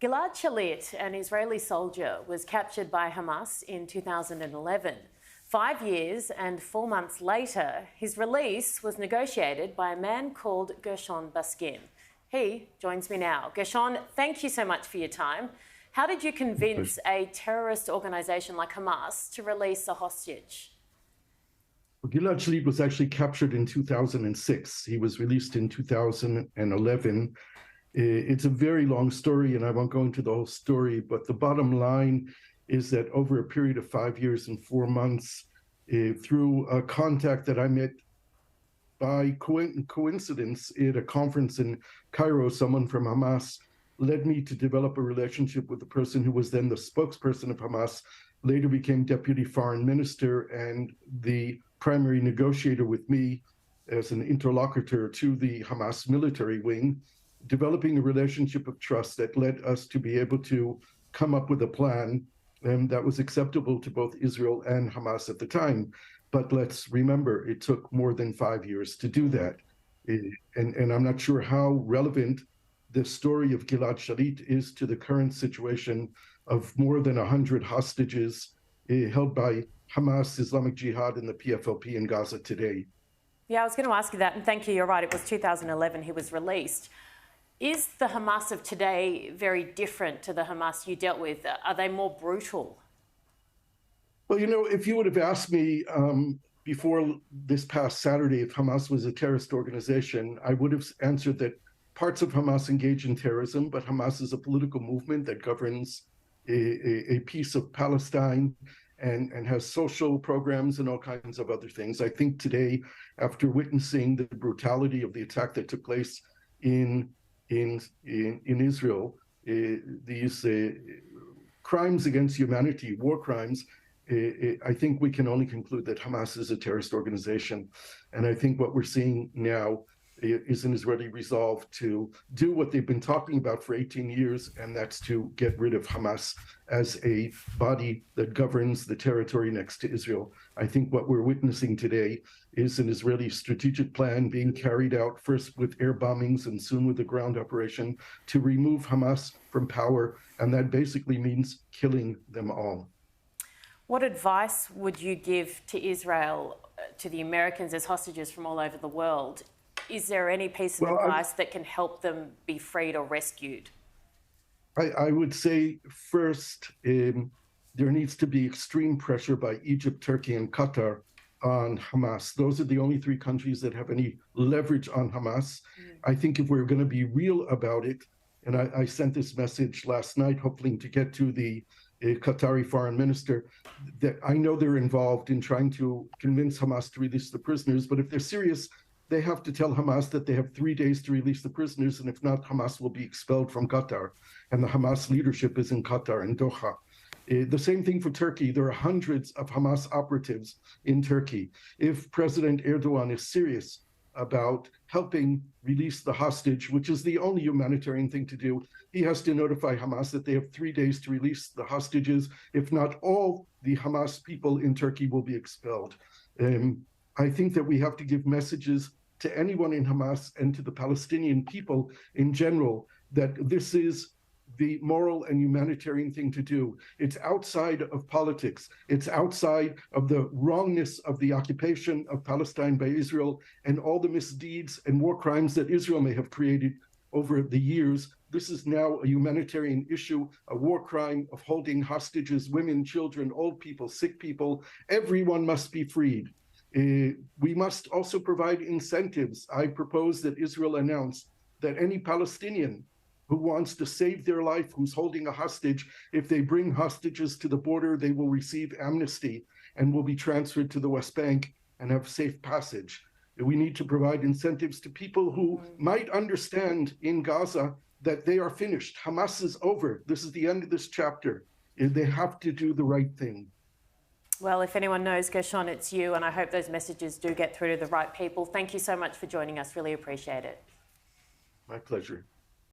Gilad Shalit, an Israeli soldier, was captured by Hamas in 2011. 5 years and 4 months later, his release was negotiated by a man called Gershon Baskin. He joins me now. Gershon, thank you so much for your time. How did you convince a terrorist organisation like Hamas to release a hostage? Well, Gilad Shalit was actually captured in 2006. He was released in 2011. It's a very long story, and I won't go into the whole story, but the bottom line is that over a period of 5 years and 4 months, through a contact that I met by coincidence at a conference in Cairo, someone from Hamas led me to develop a relationship with the person who was then the spokesperson of Hamas, later became deputy foreign minister and the primary negotiator with me as an interlocutor to the Hamas military wing, developing a relationship of trust that led us to be able to come up with a plan that was acceptable to both Israel and Hamas at the time. But let's remember, it took more than 5 years to do that. And I'm not sure how relevant the story of Gilad Shalit is to the current situation of more than 100 hostages held by Hamas, Islamic Jihad, and the PFLP in Gaza today. Yeah, I was going to ask you that, and thank you, you're right, it was 2011 he was released. Is the Hamas of today very different to the Hamas you dealt with? Are they more brutal? Well, you know, if you would have asked me before this past Saturday if Hamas was a terrorist organization, I would have answered that parts of Hamas engage in terrorism, but Hamas is a political movement that governs a piece of Palestine and has social programs and all kinds of other things. I think today, after witnessing the brutality of the attack that took place in Israel, these crimes against humanity, war crimes, I think we can only conclude that Hamas is a terrorist organization. And I think what we're seeing now is an Israeli resolve to do what they've been talking about for 18 years, and that's to get rid of Hamas as a body that governs the territory next to Israel. I think what we're witnessing today is an Israeli strategic plan being carried out first with air bombings and soon with a ground operation to remove Hamas from power, and that basically means killing them all. What advice would you give to Israel, to the Americans as hostages from all over the world? Is there any piece of advice that can help them be freed or rescued? I would say first, there needs to be extreme pressure by Egypt, Turkey, and Qatar on Hamas. Those are the only three countries that have any leverage on Hamas. I think if we're going to be real about it, and I sent this message last night, hoping to get to the Qatari foreign minister, that I know they're involved in trying to convince Hamas to release the prisoners, but if they're serious, they have to tell Hamas that they have 3 days to release the prisoners, and if not, Hamas will be expelled from Qatar. And the Hamas leadership is in Qatar, in Doha. The same thing for Turkey. There are hundreds of Hamas operatives in Turkey. If President Erdogan is serious about helping release the hostage, which is the only humanitarian thing to do, he has to notify Hamas that they have 3 days to release the hostages. If not, all the Hamas people in Turkey will be expelled. I think that we have to give messages to anyone in Hamas and to the Palestinian people in general that this is the moral and humanitarian thing to do. It's outside of politics. It's outside of the wrongness of the occupation of Palestine by Israel and all the misdeeds and war crimes that Israel may have created over the years. This is now a humanitarian issue, a war crime of holding hostages, women, children, old people, sick people. Everyone must be freed. We must also provide incentives. I propose that Israel announce that any Palestinian who wants to save their life, who's holding a hostage, if they bring hostages to the border, they will receive amnesty and will be transferred to the West Bank and have safe passage. We need to provide incentives to people who might understand in Gaza that they are finished. Hamas is over. This is the end of this chapter. They have to do the right thing. Well, if anyone knows, Gershon, it's you, and I hope those messages do get through to the right people. Thank you so much for joining us. Really appreciate it. My pleasure.